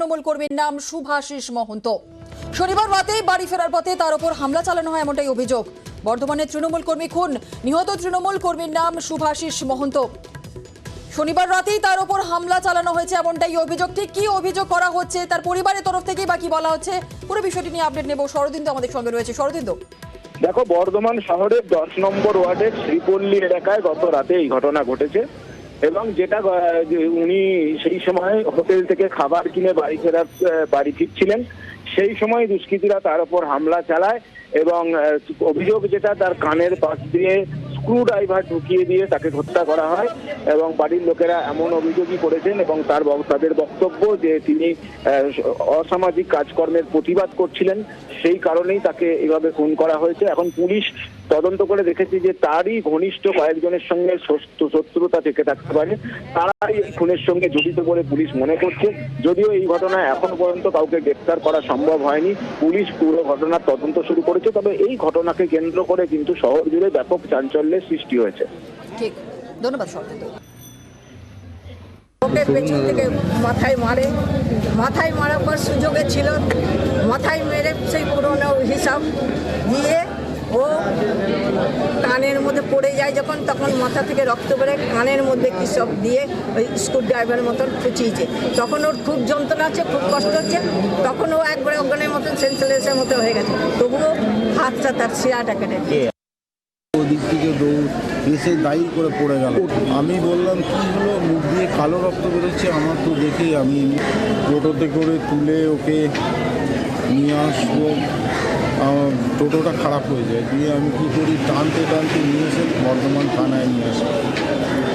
তৃণমূল কর্মীর নাম শুভাশিস মহন্ত। শনিবার রাতেই বাড়ি ফেরার পথে তার উপর হামলা চালানো হয় এমনটাই অভিযোগ। বর্ধমানে তৃণমূল কর্মী খুন, নিহত তৃণমূল কর্মীর নাম শুভাশিস মহন্ত। শনিবার রাতেই তার উপর হামলা চালানো হয়েছে এমনটাই অভিযোগ। ঠিক কি অভিযোগ করা হচ্ছে, তার পরিবারের তরফ থেকেই বাকি বলা হচ্ছে, পুরো বিষয়টি নিয়ে আপডেট নেব। শরদিন্দু আমাদের সঙ্গে রয়েছে। শরদিন্দু, দেখো, বর্ধমান শহরের 10 নম্বর ওয়ার্ডের শ্রীপল্লী এলাকায় গত রাতে এই ঘটনা ঘটেছে এবং যেটা উনি সেই সময় হোটেল থেকে খাবার কিনে বাড়ি ফিরছিলেন, সেই সময় দুষ্কৃতীরা তার উপর হামলা চালায় এবং অভিযোগ যেটা, তার কানের পাশ দিয়ে স্ক্রু ড্রাইভার ঢুকিয়ে দিয়ে তাকে হত্যা করা হয় এবং বাড়ির লোকেরা এমন অভিযোগই করেছেন এবং তাদের বক্তব্য যে তিনি অসামাজিক কাজকর্মের প্রতিবাদ করছিলেন, সেই কারণেই তাকে এভাবে খুন করা হয়েছে। এখন পুলিশ তদন্ত করে দেখেছে যে তারই ঘনিষ্ঠ কয়েকজনের সঙ্গে শত্রুতা থেকে থাকতে পারে, তারাই এই খুনের সঙ্গে জড়িত বলে পুলিশ মনে করছে। যদিও এই ঘটনায় এখনো পর্যন্ত কাউকে গ্রেফতার করা সম্ভব হয়নি, পুলিশ পুরো ঘটনার তদন্ত শুরু করেছে। তবে এই ঘটনাকে কেন্দ্র করে কিন্তু শহর জুড়ে ব্যাপক চাঞ্চল্যের সৃষ্টি হয়েছে। ঠিক, ধন্যবাদ শরদিন্দু। ওকে পেছন থেকে মাথায় মারার পর সুযোগে ছিল, মাথায় মেরে সেই পুরোনো হিসাব দিয়ে ও কানের মধ্যে পড়ে যায় যখন, তখন মাথা থেকে রক্ত বেরোয়, কানের মধ্যে কি সব দিয়ে ওই স্ক্রু ড্রাইভারের মতন খুঁচিয়েছে। তখন ওর খুব যন্ত্রণা হচ্ছে, খুব কষ্ট হচ্ছে, তখন ও একবারে অজ্ঞানের মতন সেন্সলেসের মতো হয়ে গেছে। তবুও হাতটা তার শিরাটা কেটে ওদিক থেকে দৌড় এসে দায়ী করে পড়ে গেল। আমি বললাম কি হলো, মুখ দিয়ে কালো রক্ত বেরোচ্ছে। আমার তো দেখেই আমি টোটোতে করে তুলে ওকে নিয়ে আসবো, টোটোটা খারাপ হয়ে যায়, দিয়ে আমি কী করি, টানতে নিয়ে এসে বর্ধমান থানায় নিয়ে আসি,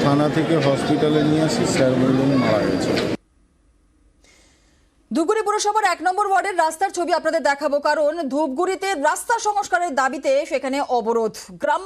থানা থেকে হসপিটালে নিয়ে আসি, স্যার বললেন মারা গেছে। ধূপগুড়ি পুরসভার 1 নম্বর ওয়ার্ডের রাস্তার ছবি আপনাদের দেখাবো, কারণ ধূপগুড়িতে রাস্তা সংস্কারের দাবিতে সেখানে অবরোধ। গ্রাম